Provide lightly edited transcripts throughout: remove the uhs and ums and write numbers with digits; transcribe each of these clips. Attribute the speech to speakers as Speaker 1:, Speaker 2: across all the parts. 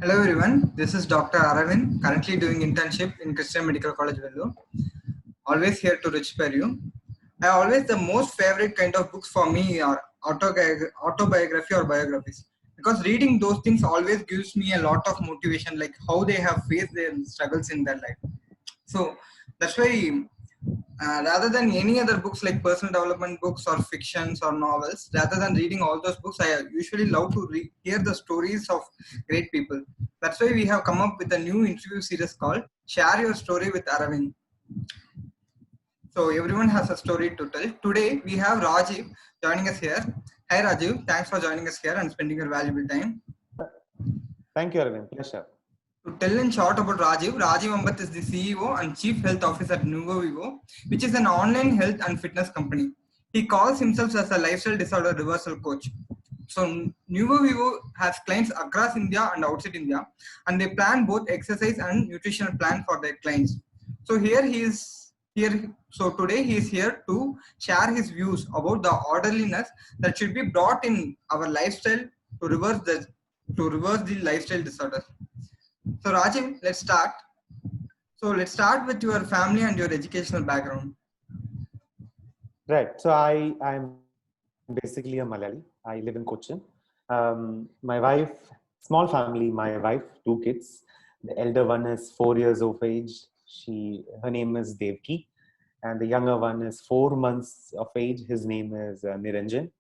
Speaker 1: Hello everyone, this is Dr. Aravind, currently doing internship in Christian Medical College, Vellore. Always here to inspire you. The most favorite kind of books for me are autobiography or biographies, because reading those things always gives me a lot of motivation, like how they have faced their struggles in their life. So that's why rather than any other books like personal development books or fictions or novels, rather than reading all those books, I usually love to hear the stories of great people. That's why we have come up with a new interview series called Share Your Story with Aravind. So everyone has a story to tell. Today we have Rajiv joining us here. Hi Rajiv, thanks for joining us here and spending your valuable time.
Speaker 2: Thank you, Arvind. Pleasure.
Speaker 1: To tell in short about Rajiv, Rajiv Ambat is the CEO and Chief Health Officer at Nuvo Vivo, which is an online health and fitness company. He calls himself as a lifestyle disorder reversal coach. So Nuvo Vivo has clients across India and outside India, and they plan both exercise and nutritional plan for their clients. So here he is here. So today he is here to share his views about the orderliness that should be brought in our lifestyle to reverse the lifestyle disorder. So Rajiv, let's start. So let's start with your family and your educational background.
Speaker 2: Right. So I'm basically a Malayali. I live in Cochin. My wife, small family. My wife, two kids. The elder one is 4 years of age. Her name is Devki, and the younger one is 4 months of age. His name is Niranjan.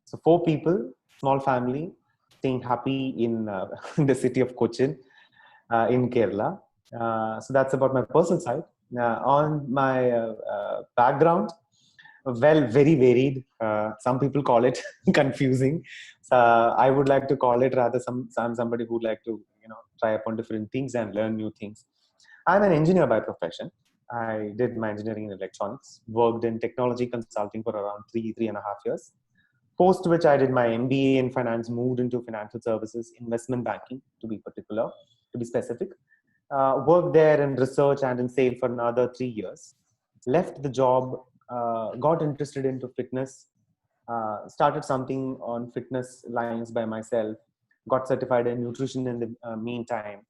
Speaker 2: So four people, small family, staying happy in the city of Cochin, in Kerala. So that's about my personal side. On my background, well, very varied. Some people call it confusing. So I would like to call it rather I'm somebody who would like to try upon different things and learn new things. I'm an engineer by profession. I did my engineering in electronics, worked in technology consulting for around 3.5 years. Post which I did my MBA in finance, moved into financial services, investment banking to be particular, to be specific. Worked there in research and in sale for another 3 years. Left the job, got interested into fitness, started something on fitness lines by myself, got certified in nutrition in the meantime.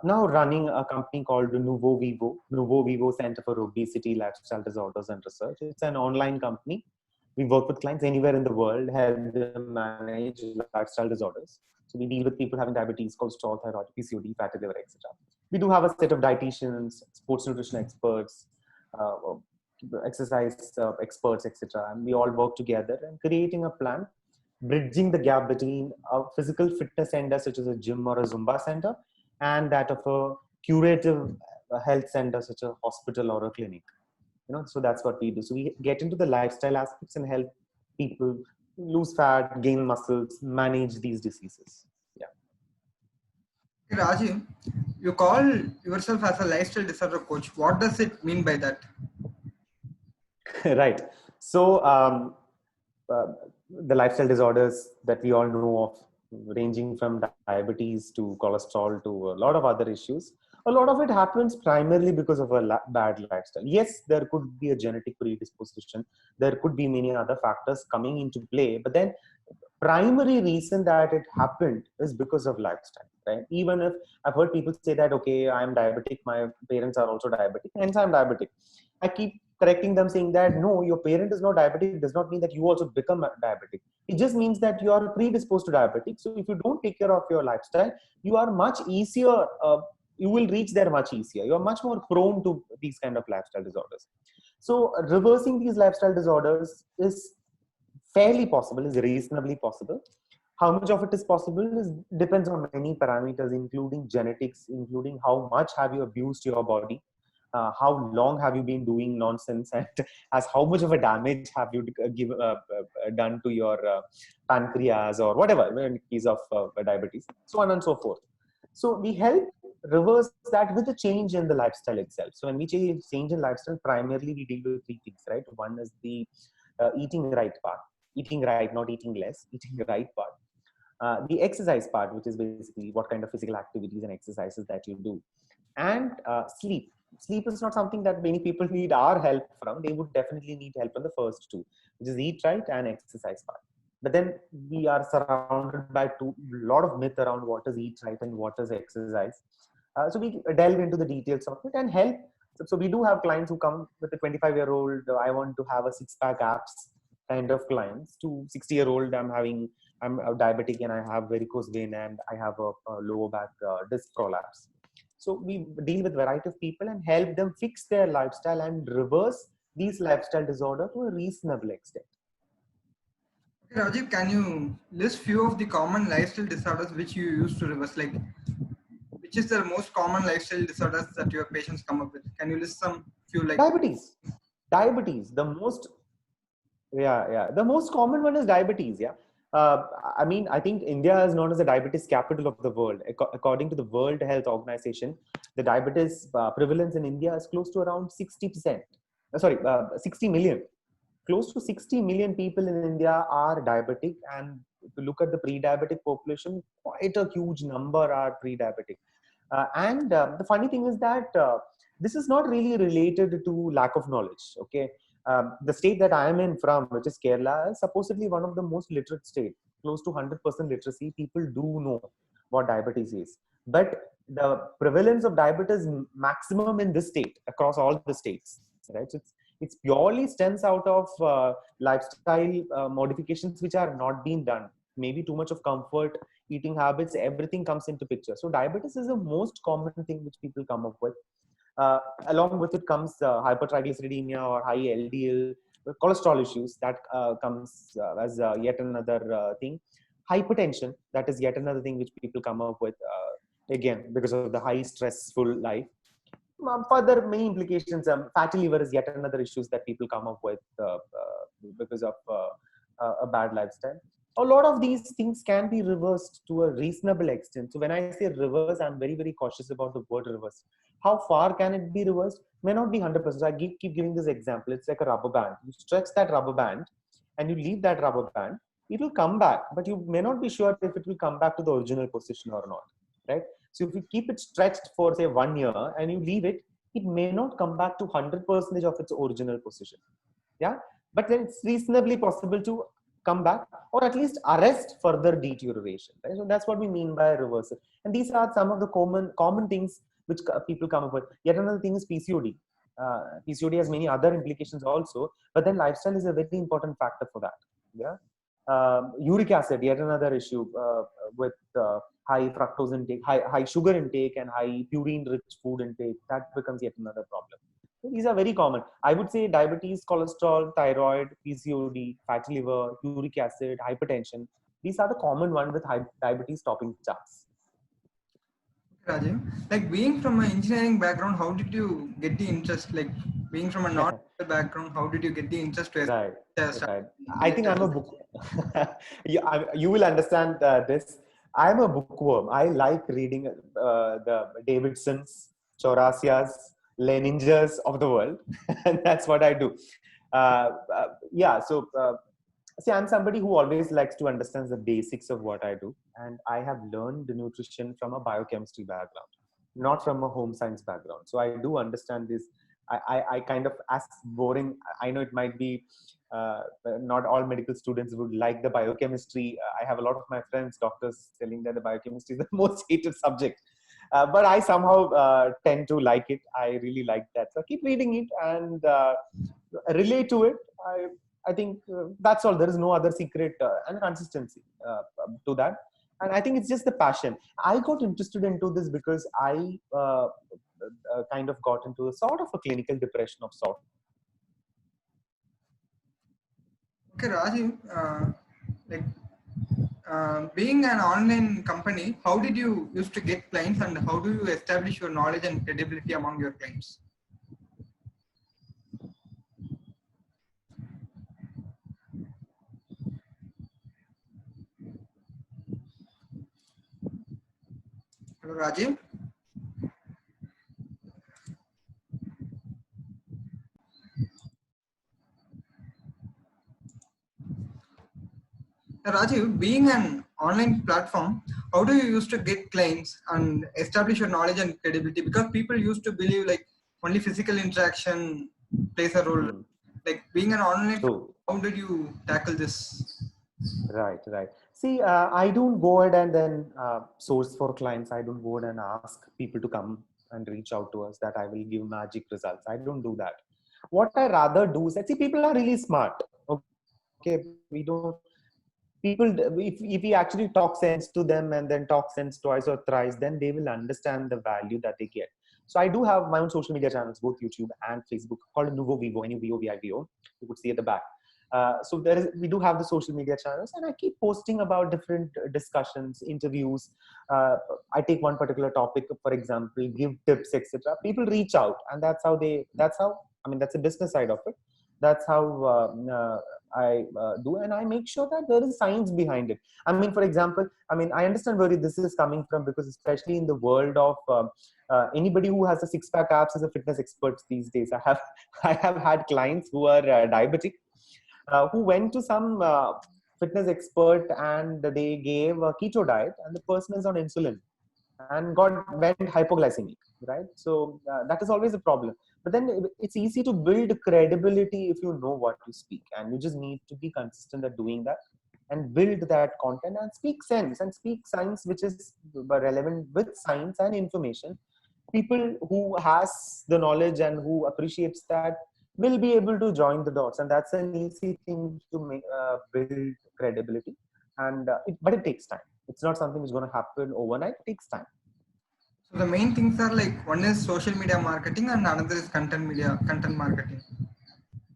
Speaker 2: Now running a company called Nuvo Vivo Center for Obesity, Lifestyle Disorders and Research. It's an online company. We work with clients anywhere in the world, help them manage lifestyle disorders. So we deal with people having diabetes, cholesterol, thyroid, PCOD, fatty liver, etc. We do have a set of dietitians, sports nutrition experts, uh, exercise experts, etc. And we all work together and creating a plan, bridging the gap between a physical fitness center such as a gym or a Zumba center and that of a curative health center such as a hospital or a clinic. So that's what we do. So we get into the lifestyle aspects and help people lose fat, gain muscles, manage these diseases. Yeah.
Speaker 1: Hey, Rajiv, you call yourself as a lifestyle disorder coach. What does it mean by that?
Speaker 2: Right. So uh, the lifestyle disorders that we all know of, ranging from diabetes to cholesterol to a lot of other issues, a lot of it happens primarily because of a bad lifestyle. Yes, there could be a genetic predisposition. There could be many other factors coming into play, but then primary reason that it happened is because of lifestyle, right? Even if I've heard people say that, okay, I'm diabetic, my parents are also diabetic, hence I'm diabetic. I keep correcting them saying that no, your parent is not diabetic does not mean that you also become diabetic. It just means that you are predisposed to diabetic. So if you don't take care of your lifestyle, you are much easier, you will reach there much easier. You are much more prone to these kind of lifestyle disorders. So reversing these lifestyle disorders is fairly possible, is reasonably possible. How much of it is possible is depends on many parameters, including genetics, including how much have you abused your body, how long have you been doing nonsense, and as how much of a damage have you done to your pancreas or whatever in case of diabetes, so on and so forth. So we help reverse that with a change in the lifestyle itself. So when we change in lifestyle, primarily we deal with three things, right? One is the eating right part, eating right, not eating less, eating right part. The exercise part, which is basically what kind of physical activities and exercises that you do, and sleep. Sleep is not something that many people need our help from. They would definitely need help on the first two, which is eat right and exercise part. But then we are surrounded by a lot of myth around what is eat right and what is exercise. So we delve into the details of it and help. So we do have clients who come with a 25-year-old, I want to have a six-pack abs kind of clients, to 60-year-old, I'm a diabetic and I have varicose vein and I have a lower back disc prolapse. So we deal with variety of people and help them fix their lifestyle and reverse these lifestyle disorder to a reasonable extent.
Speaker 1: Okay, Rajiv, can you list few of the common lifestyle disorders which you use to reverse? Like, which is the most common lifestyle disorders that your patients come up with? Can you list some few like
Speaker 2: Diabetes, the most, the most common one is diabetes. I mean, I think India is known as the diabetes capital of the world. According to the World Health Organization, the diabetes prevalence in India is close to around 60%. 60 million. Close to 60 million people in India are diabetic, and if you look at the pre-diabetic population, quite a huge number are pre-diabetic. And the funny thing is that this is not really related to lack of knowledge. Okay, the state that I am in from, which is Kerala, is supposedly one of the most literate state, close to 100% literacy. People do know what diabetes is, but the prevalence of diabetes maximum in this state across all the states, right? So it's purely stems out of lifestyle modifications which are not being done. Maybe too much of comfort, eating habits, everything comes into picture. So diabetes is the most common thing which people come up with. Along with it comes hypertriglyceridemia or high LDL, cholesterol issues that comes as yet another thing. Hypertension, that is yet another thing which people come up with again because of the high stressful life. Further many implications. Fatty liver is yet another issues that people come up with because of a bad lifestyle. A lot of these things can be reversed to a reasonable extent. So when I say reverse, I'm very, very cautious about the word reverse. How far can it be reversed? May not be 100%. So I keep giving this example. It's like a rubber band. You stretch that rubber band and you leave that rubber band, it will come back, but you may not be sure if it will come back to the original position or not, right? So if you keep it stretched for say 1 year and you leave it, it may not come back to 100% of its original position. Yeah, but then it's reasonably possible to come back or at least arrest further deterioration. Right? So that's what we mean by reversal. And these are some of the common things which people come up with. Yet another thing is PCOD. PCOD has many other implications also, but then lifestyle is a very important factor for that. Yeah. Uric acid, yet another issue with high fructose intake, high sugar intake, and high purine-rich food intake. That becomes yet another problem. So these are very common. I would say diabetes, cholesterol, thyroid, PCOD, fatty liver, uric acid, hypertension. These are the common ones with diabetes topping charts.
Speaker 1: Rajiv, like being from an engineering background, how did you get the interest? Like being from a non-medical background, how did you get the interest to
Speaker 2: Right.
Speaker 1: start?
Speaker 2: I think I'm a book. You will understand this. I'm a bookworm. I like reading the Davidsons, Chaurassias, Leninjas of the world, and that's what I do. See, I'm somebody who always likes to understand the basics of what I do, and I have learned the nutrition from a biochemistry background, not from a home science background. So I do understand this. I kind of, as boring, I know it might be, not all medical students would like the biochemistry. I have a lot of my friends, doctors, telling that the biochemistry is the most hated subject. But I somehow tend to like it. I really like that. So I keep reading it and relate to it. I think that's all. There is no other secret and consistency to that. And I think it's just the passion. I got interested into this because I kind of got into a sort of a clinical depression of sort.
Speaker 1: Okay, Rajiv, being an online company, how did you used to get clients and how do you establish your knowledge and credibility among your clients? Hello, Rajiv. Rajiv, being an online platform, how do you used to get clients and establish your knowledge and credibility? Because people used to believe like only physical interaction plays a role. Like being an online, how did you tackle this?
Speaker 2: Right, right. See, I don't go ahead and then source for clients. I don't go ahead and ask people to come and reach out to us that I will give magic results. I don't do that. What I rather do is, see, people are really smart. Okay, we don't, people, if we actually talk sense to them and then talk sense twice or thrice, then they will understand the value that they get. So I do have my own social media channels, both YouTube and Facebook, called Nuvo Vivo, Nuvovivo. You could see at the back. So there is, we do have the social media channels, and I keep posting about different discussions, interviews. I take one particular topic, for example, give tips, etc. People reach out, and that's how, I mean, that's a business side of it. That's how I do, and I make sure that there is science behind it. I mean, for example, I mean, I understand where this is coming from, because especially in the world of anybody who has a six-pack abs is a fitness expert these days. I have had clients who are diabetic, who went to some fitness expert and they gave a keto diet, and the person is on insulin and went hypoglycemic, right? So that is always a problem. But then it's easy to build credibility if you know what you speak, and you just need to be consistent at doing that and build that content and speak sense and speak science, which is relevant with science and information. People who has the knowledge and who appreciates that will be able to join the dots, and that's an easy thing to build credibility. And but it takes time. It's not something which is going to happen overnight. It takes time.
Speaker 1: So the main things are like, one is social media marketing and another is content marketing.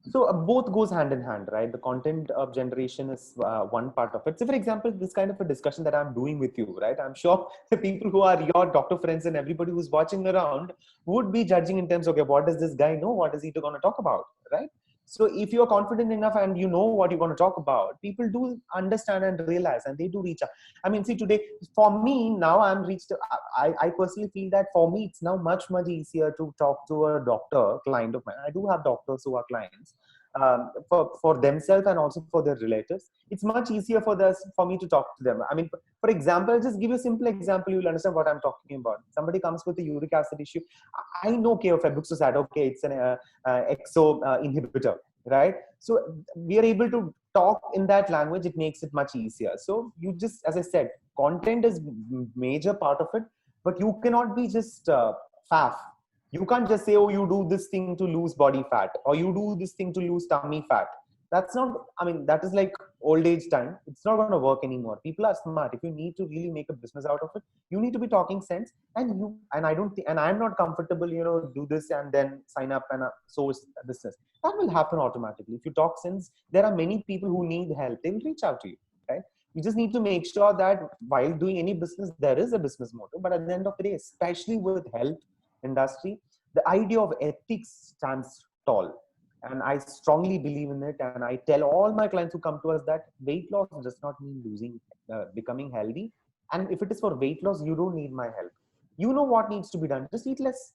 Speaker 2: So both goes hand in hand, right? The content of generation is one part of it. So for example, this kind of a discussion that I'm doing with you, right? I'm sure the people who are your doctor friends and everybody who's watching around would be judging in terms of, okay, what does this guy know? What is he going to talk about, right? So if you're confident enough and you know what you're going to talk about, people do understand and realize, and they do reach out. I mean, see, today, for me, now I'm reached, I personally feel that for me, it's now much, much easier to talk to a doctor client of mine. I do have doctors who are clients, for themselves and also for their relatives. It's much easier for me to talk to them. I mean, for example, I'll just give you a simple example. You'll understand what I'm talking about. Somebody comes with a uric acid issue. I know, okay, of febuxostat, okay, it's an exo inhibitor, right? So we are able to talk in that language. It makes it much easier. So you just, as I said, content is major part of it, but you cannot be just faff. You can't just say, oh, you do this thing to lose body fat, or you do this thing to lose tummy fat. That's not, I mean, that is like old age time. It's not going to work anymore. People are smart. If you need to really make a business out of it, you need to be talking sense. And I don't think, and I'm not comfortable, do this and then sign up and source a business. That will happen automatically. If you talk sense, there are many people who need help. They will reach out to you, right? You just need to make sure that while doing any business, there is a business model. But at the end of the day, especially with health industry, the idea of ethics stands tall. And I strongly believe in it. And I tell all my clients who come to us that weight loss does not mean becoming healthy. And if it is for weight loss, you don't need my help. You know what needs to be done. Just eat less.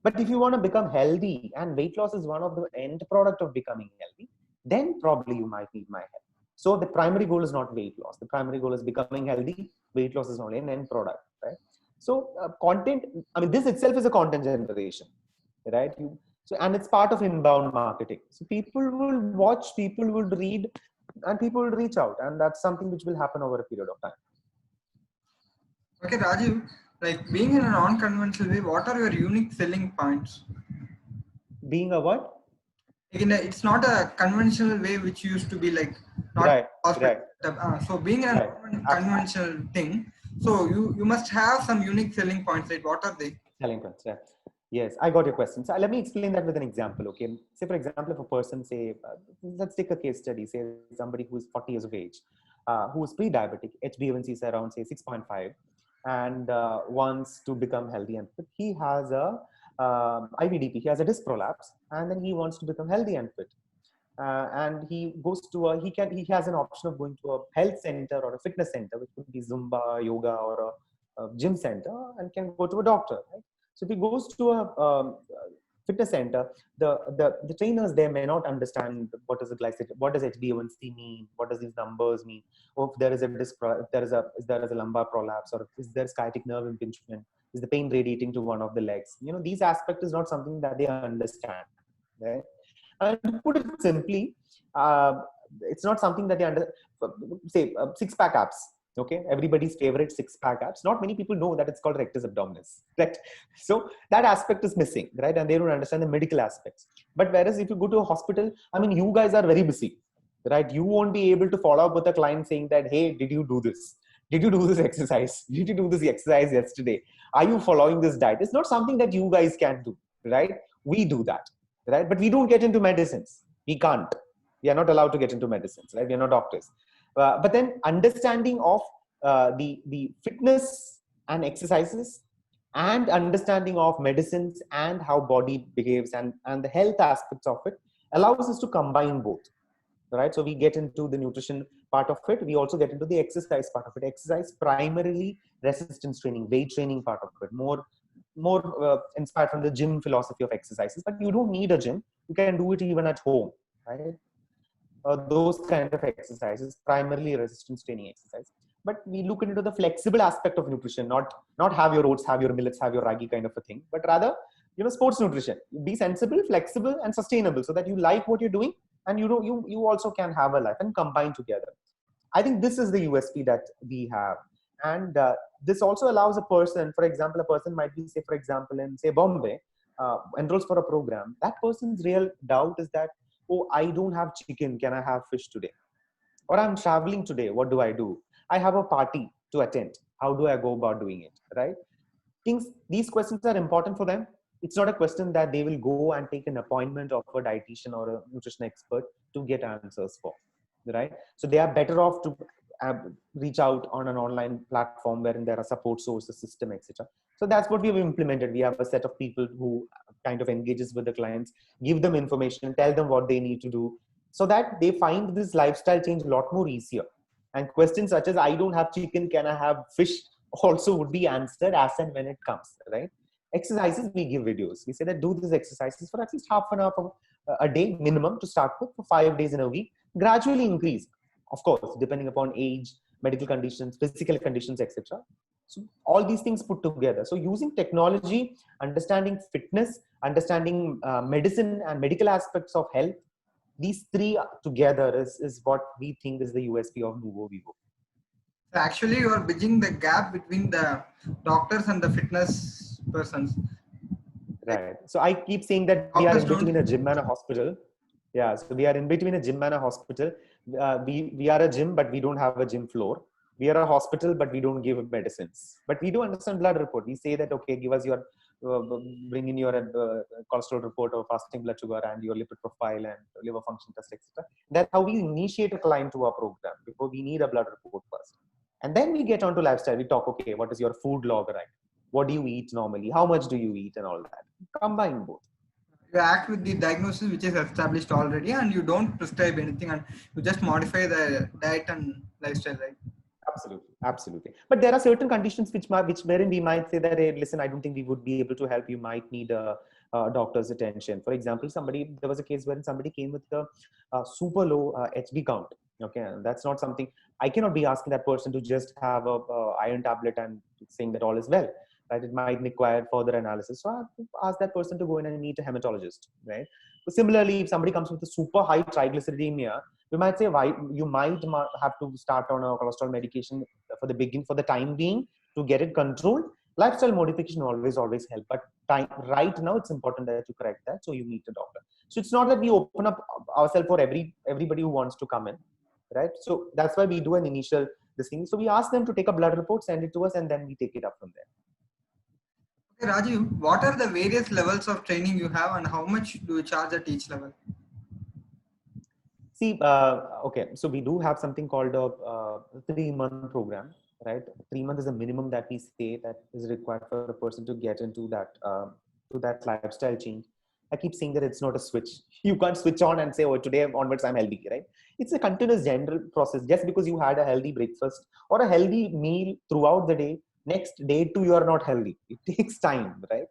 Speaker 2: But if you want to become healthy, and weight loss is one of the end product of becoming healthy, then probably you might need my help. So the primary goal is not weight loss. The primary goal is becoming healthy. Weight loss is only an end product, right? So content, I mean, this itself is a content generation, right? So, and it's part of inbound marketing. So people will watch, people will read, and people will reach out, and that's something which will happen over a period of time.
Speaker 1: Okay, Rajiv, like, being in a non-conventional way, what are your unique selling points?
Speaker 2: Being a what?
Speaker 1: Again, it's not a conventional way which used to be like not
Speaker 2: Right,
Speaker 1: hospital.
Speaker 2: right.
Speaker 1: So being in a conventional thing, so you must have some unique selling points. Like, what are they?
Speaker 2: Selling points, yeah. Yes, I got your question. So let me explain that with an example. Okay, say for example, if a person, say, let's take a case study. Say somebody who is 40 years of age, who is pre-diabetic, HbA1c is around say 6.5, and wants to become healthy and fit. He has a IVDP. He has a disc prolapse, and then he wants to become healthy and fit. And he goes to he has an option of going to a health center or a fitness center, which could be Zumba, yoga, or a gym center, and can go to a doctor. Right? So if he goes to a fitness center, the trainers there may not understand what is a glycemic, what does HbA1c mean, what does these numbers mean, or if there is a disc, if there is a lumbar prolapse, or is there sciatic nerve impingement, is the pain radiating to one of the legs. These aspects is not something that they understand. Right? And to put it simply, It's not something that they say six-pack abs. Okay, everybody's favorite six-pack abs. Not many people know that it's called rectus abdominis, right? So that aspect is missing, right? And they don't understand the medical aspects. But whereas if you go to a hospital, I mean, you guys are very busy, right? You won't be able to follow up with a client saying that, hey, did you do this? Did you do this exercise? Did you do this exercise yesterday? Are you following this diet? It's not something that you guys can do, right? We do that, right? But we don't get into medicines. We can't. We are not allowed to get into medicines, right? We are not doctors. But then understanding of the fitness and exercises and understanding of medicines and how body behaves and the health aspects of it allows us to combine both, right? So we get into the nutrition part of it. We also get into the exercise part of it. Exercise primarily resistance training, weight training part of it, more inspired from the gym philosophy of exercises. But you don't need a gym. You can do it even at home, right? Those kind of exercises, primarily resistance training exercise. But we look into the flexible aspect of nutrition, not have your oats, have your millets, have your ragi kind of a thing, but rather, sports nutrition. Be sensible, flexible, and sustainable, so that you like what you're doing, and you also can have a life and combine together. I think this is the USP that we have. And this also allows a person, for example, a person might be, say, for example, in, say, Bombay, enrolls for a program. That person's real doubt is that, oh, I don't have chicken. Can I have fish today? Or I'm traveling today. What do I do? I have a party to attend. How do I go about doing it? Right? These questions are important for them. It's not a question that they will go and take an appointment of a dietitian or a nutrition expert to get answers for, right? So they are better off to reach out on an online platform wherein there are support sources, system, etc. So that's what we've implemented. We have a set of people who kind of engages with the clients, give them information, tell them what they need to do, so that they find this lifestyle change a lot more easier. And questions such as, I don't have chicken, can I have fish, also would be answered as and when it comes, right? Exercises, we give videos. We say that do these exercises for at least half an hour a day minimum to start with, for 5 days in a week, gradually increase, of course, depending upon age, medical conditions, physical conditions, etc. So all these things put together. So using technology, understanding fitness, understanding medicine and medical aspects of health, these three together is what we think is the USP of Nuvo Vivo.
Speaker 1: Actually, you are bridging the gap between the doctors and the fitness persons.
Speaker 2: Right. So I keep saying that we are in between a gym and a hospital. Yeah. So we are in between a gym and a hospital. We are a gym, but we don't have a gym floor. We are a hospital, but we don't give medicines. But we do understand blood report. We say that, okay, give us your, bring in your cholesterol report or fasting blood sugar and your lipid profile and liver function test, etc. That's how we initiate a client to our program, before we need a blood report first. And then we get onto lifestyle. We talk, okay, what is your food log, right? What do you eat normally? How much do you eat and all that? Combine both.
Speaker 1: You act with the diagnosis which is established already, and you don't prescribe anything, and you just modify the diet and lifestyle, right?
Speaker 2: Absolutely. But there are certain conditions which wherein we might say that, hey, listen, I don't think we would be able to help. You might need a doctor's attention. For example, there was a case wherein somebody came with a super low HB count. Okay, that's not something I cannot be asking that person to just have a iron tablet and saying that all is well. Right? It might require further analysis. So I have to ask that person to go in and meet a hematologist. Right? So similarly, if somebody comes with a super high triglyceridemia, we might say, why you might have to start on a cholesterol medication for the time being to get it controlled. Lifestyle modification always help, but right now it's important that you correct that, so you meet a doctor. So it's not that we open up ourselves for everybody who wants to come in, right? So that's why we do an initial thing. So we ask them to take a blood report, send it to us, and then we take it up from there.
Speaker 1: Okay, Rajiv, what are the various levels of training you have, and how much do you charge at each level?
Speaker 2: See, okay, so we do have something called a 3-month program, right? 3 months is a minimum that we say that is required for a person to get into that lifestyle change. I keep saying that it's not a switch. You can't switch on and say, oh, today onwards I'm healthy, right? It's a continuous general process. Just because you had a healthy breakfast or a healthy meal throughout the day, next day too you are not healthy. It takes time, right?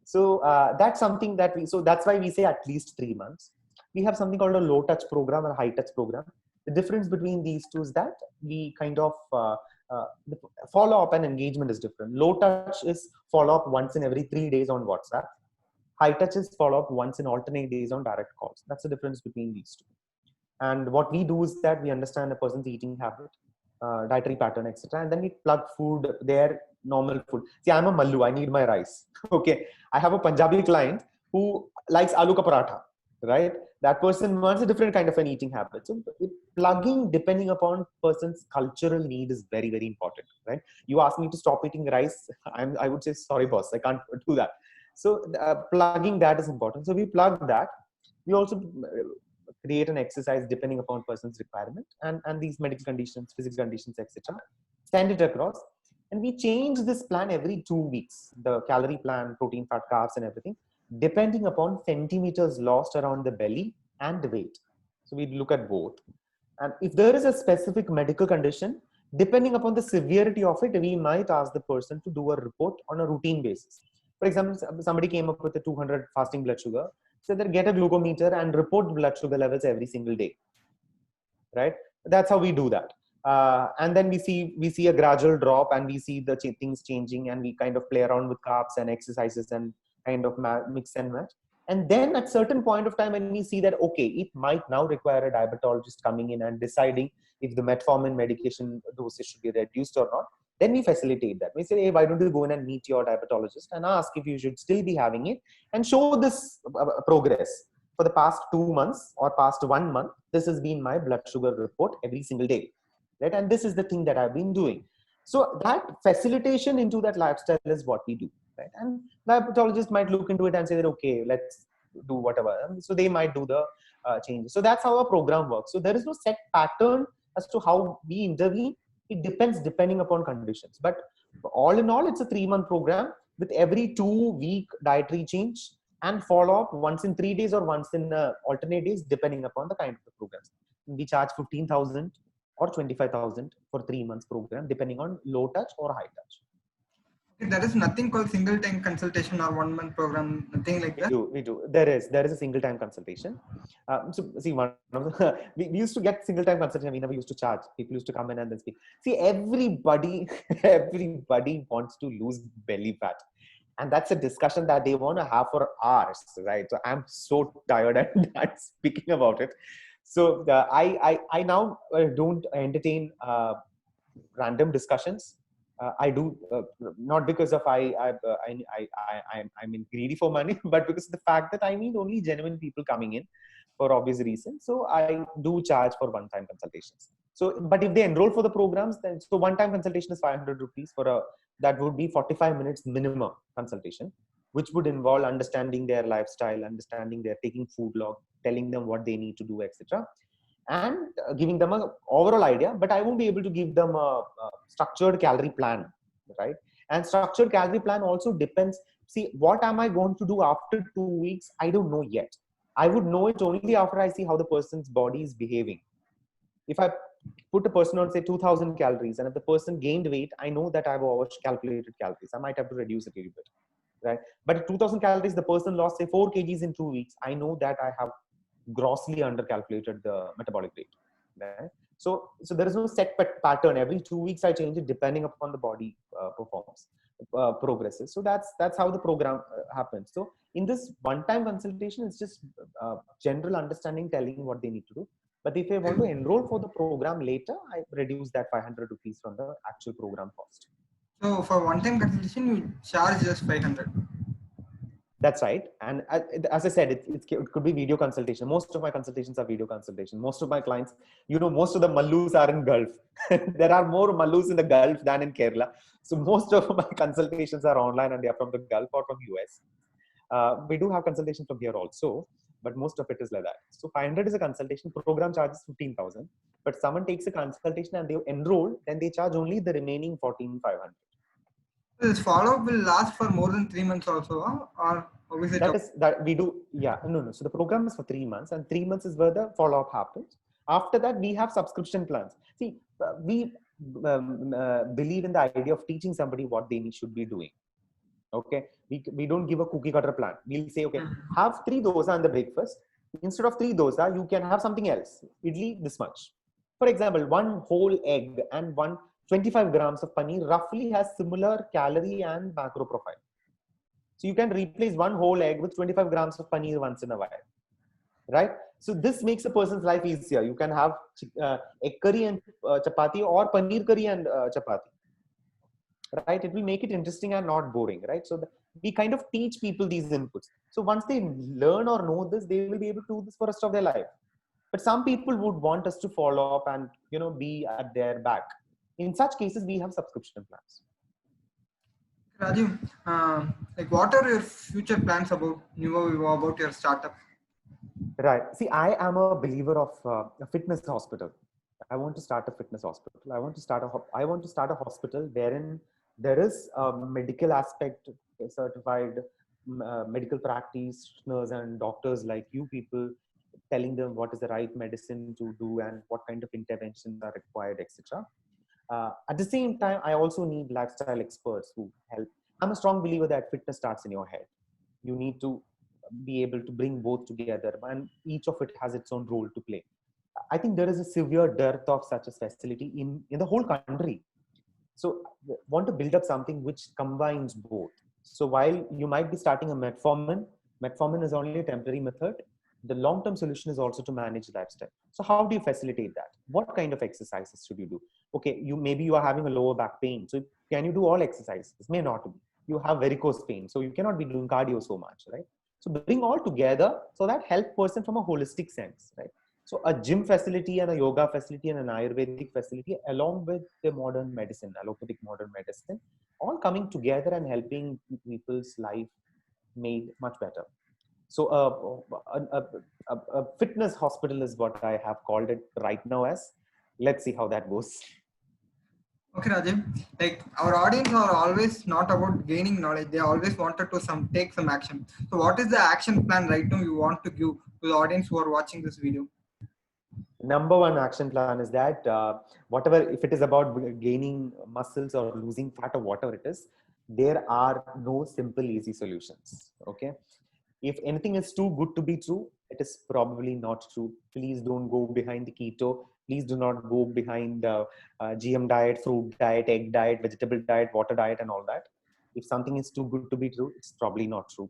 Speaker 2: So that's something that so that's why we say at least 3 months. We have something called a low touch program or a high touch program. The difference between these two is that we kind of the follow up and engagement is different. Low touch is follow up once in every 3 days on WhatsApp. High touch is follow up once in alternate days on direct calls. That's the difference between these two. And what we do is that we understand a person's eating habit, dietary pattern, etc. And then we plug food, their normal food. See, I'm a Mallu, I need my rice. Okay. I have a Punjabi client who likes aloo ka paratha, right? That person wants a different kind of an eating habit. So plugging depending upon person's cultural need is very, very important, right? You ask me to stop eating rice, I would say, sorry, boss, I can't do that. So plugging that is important. So we plug that. We also create an exercise depending upon person's requirement and these medical conditions, physical conditions, etc. Send it across. And we change this plan every 2 weeks, the calorie plan, protein, fat, carbs, and everything, depending upon centimeters lost around the belly and the weight. So we look at both. And if there is a specific medical condition, depending upon the severity of it, we might ask the person to do a report on a routine basis. For example, somebody came up with a 200 fasting blood sugar, so they get a glucometer and report blood sugar levels every single day, right? That's how we do that. And then we see a gradual drop, and we see the things changing, and we kind of play around with carbs and exercises and kind of mix and match. And then at certain point of time, when we see that, okay, it might now require a diabetologist coming in and deciding if the metformin medication dosage should be reduced or not, then we facilitate that. We say, hey, why don't you go in and meet your diabetologist and ask if you should still be having it, and show this progress. For the past 2 months or past 1 month, this has been my blood sugar report every single day, right? And this is the thing that I've been doing. So that facilitation into that lifestyle is what we do, right? And diabetologists might look into it and say that, okay, let's do whatever. So they might do the changes. So that's how our program works. So there is no set pattern as to how we intervene. It depends depending upon conditions. But all in all, it's a 3-month program with every 2-week dietary change and follow up once in 3 days or once in alternate days, depending upon the kind of the programs. We charge 15,000 or 25,000 for 3 months program, depending on low touch or high touch.
Speaker 1: There is nothing called single time consultation or 1 month program, nothing like that.
Speaker 2: We do. There is a single time consultation. So see, one of the, we used to get single time consultation. We never used to charge. People used to come in and then speak. See, everybody wants to lose belly fat. And that's a discussion that they want to have for hours, right? So I'm so tired and not speaking about it. So I now don't entertain random discussions. I do not because of I'm greedy for money, but because of the fact that I need only genuine people coming in for obvious reasons. So I do charge for one-time consultations. So, but if they enroll for the programs, then so one-time consultation is 500 rupees for that would be 45 minutes minimum consultation, which would involve understanding their lifestyle, understanding their taking food log, telling them what they need to do, etc. And giving them an overall idea, but I won't be able to give them a structured calorie plan, right? And structured calorie plan also depends. See, what am I going to do after 2 weeks? I don't know yet. I would know it only after I see how the person's body is behaving. If I put a person on, say, 2,000 calories, and if the person gained weight, I know that I've over-calculated calories. I might have to reduce it a little bit, right? But at 2,000 calories, the person lost, say, 4 kgs in 2 weeks. I know that I have grossly under-calculated the metabolic rate, right? So there is no set pattern. Every 2 weeks, I change it depending upon the body performs, progresses. So that's how the program happens. So in this one-time consultation, it's just general understanding, telling what they need to do. But if I want to enroll for the program later, I reduce that 500 rupees from the actual program cost.
Speaker 1: So for one-time consultation, you charge just 500.
Speaker 2: That's right. And as I said, it could be video consultation. Most of my consultations are video consultation. Most of my clients, most of the Mallus are in Gulf. There are more Mallus in the Gulf than in Kerala. So most of my consultations are online, and they are from the Gulf or from US. We do have consultations from here also, but most of it is like that. So 500 is a consultation. Program charges 15,000. But someone takes a consultation and they enroll, then they charge only the remaining 14,500.
Speaker 1: This follow-up will last for more than 3 months also, or is it?
Speaker 2: That we do. Yeah, no. So the program is for 3 months, and 3 months is where the follow-up happens. After that, we have subscription plans. See, we believe in the idea of teaching somebody what they should be doing. Okay, we don't give a cookie cutter plan. We'll say, okay, have 3 dosa in the breakfast. Instead of 3 dosa, you can have something else. Idli this much. For example, 1 whole egg and 25 grams of paneer roughly has similar calorie and macro profile. So you can replace 1 whole egg with 25 grams of paneer once in a while. right? So this makes a person's life easier. You can have egg curry and chapati, or paneer curry and chapati, right? It will make it interesting and not boring, right? So we kind of teach people these inputs. So once they learn or know this, they will be able to do this for the rest of their life. But some people would want us to follow up and be at their back. In such cases, we have subscription plans.
Speaker 1: Rajiv, like what are your future plans about about your startup?
Speaker 2: Right. See, I am a believer of a fitness hospital. I want to start a fitness hospital. I want to start a hospital wherein there is a medical aspect, certified medical practitioners and doctors like you people, telling them what is the right medicine to do and what kind of interventions are required, etc. At the same time, I also need lifestyle experts who help. I'm a strong believer that fitness starts in your head. You need to be able to bring both together, and each of it has its own role to play. I think there is a severe dearth of such a facility in the whole country. So want to build up something which combines both. So while you might be starting a metformin is only a temporary method. The long-term solution is also to manage lifestyle. So how do you facilitate that? What kind of exercises should you do? Okay, maybe you are having a lower back pain. So can you do all exercises? May not be. You have varicose pain, so you cannot be doing cardio so much, right? So bring all together so that help person from a holistic sense, right? So a gym facility and a yoga facility and an Ayurvedic facility, along with the modern medicine, allopathic modern medicine, all coming together and helping people's life made much better. So a fitness hospital is what I have called it right now as. Let's see how that goes.
Speaker 1: Okay, Rajiv. Like our audience are always not about gaining knowledge; they always wanted to take some action. So, what is the action plan right now you want to give to the audience who are watching this video?
Speaker 2: Number one action plan is that whatever, if it is about gaining muscles or losing fat or whatever it is, there are no simple easy solutions. Okay, if anything is too good to be true, it is probably not true. Please don't go behind the keto. Please do not go behind the GM diet, fruit diet, egg diet, vegetable diet, water diet, and all that. If something is too good to be true, it's probably not true.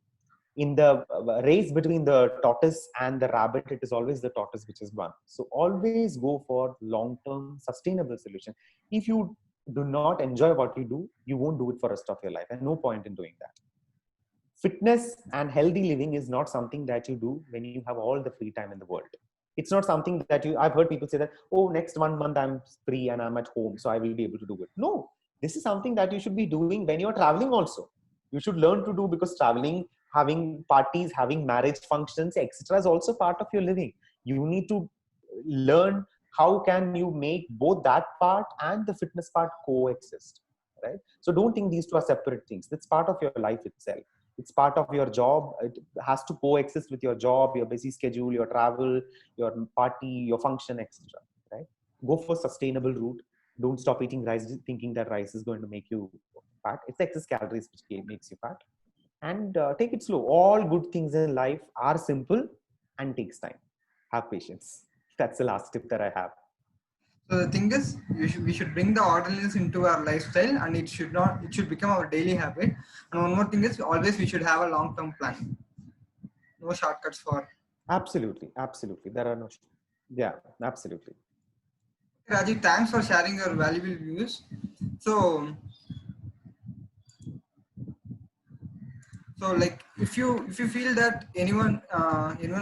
Speaker 2: In the race between the tortoise and the rabbit, it is always the tortoise which is won. So always go for long-term sustainable solution. If you do not enjoy what you do, you won't do it for the rest of your life, and no point in doing that. Fitness and healthy living is not something that you do when you have all the free time in the world. It's not something that I've heard people say that, oh, next 1 month I'm free and I'm at home, so I will be able to do it. No, this is something that you should be doing when you're traveling also. You should learn to do, because traveling, having parties, having marriage functions, etc. is also part of your living. You need to learn how can you make both that part and the fitness part coexist, right? So don't think these two are separate things. It's part of your life itself. It's part of your job. It has to coexist with your job, your busy schedule, your travel, your party, your function, etc. Right? Go for sustainable route. Don't stop eating rice thinking that rice is going to make you fat. It's excess calories which makes you fat. And take it slow. All good things in life are simple and takes time. Have patience. That's the last tip that I have.
Speaker 1: So the thing is, we should bring the orderliness into our lifestyle, and it should become our daily habit. And one more thing is, always we should have a long-term plan. No shortcuts for.
Speaker 2: Absolutely. There are no. Yeah, absolutely.
Speaker 1: Rajiv, thanks for sharing your valuable views. So like if you feel that anyone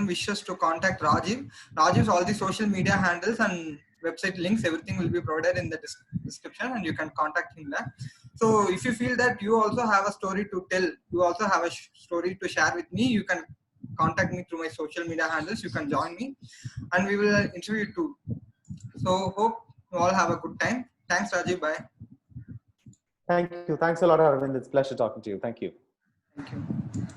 Speaker 1: wishes to contact Rajiv's all the social media handles and website links, everything will be provided in the description, and you can contact him there. So if you feel that you also have a story to tell, you also have a story to share with me, you can contact me through my social media handles. You can join me, and we will interview you too. So hope you all have a good time. Thanks, Rajiv. Bye.
Speaker 2: Thank you. Thanks a lot, Arvind. It's a pleasure talking to you. Thank you.
Speaker 1: Thank you.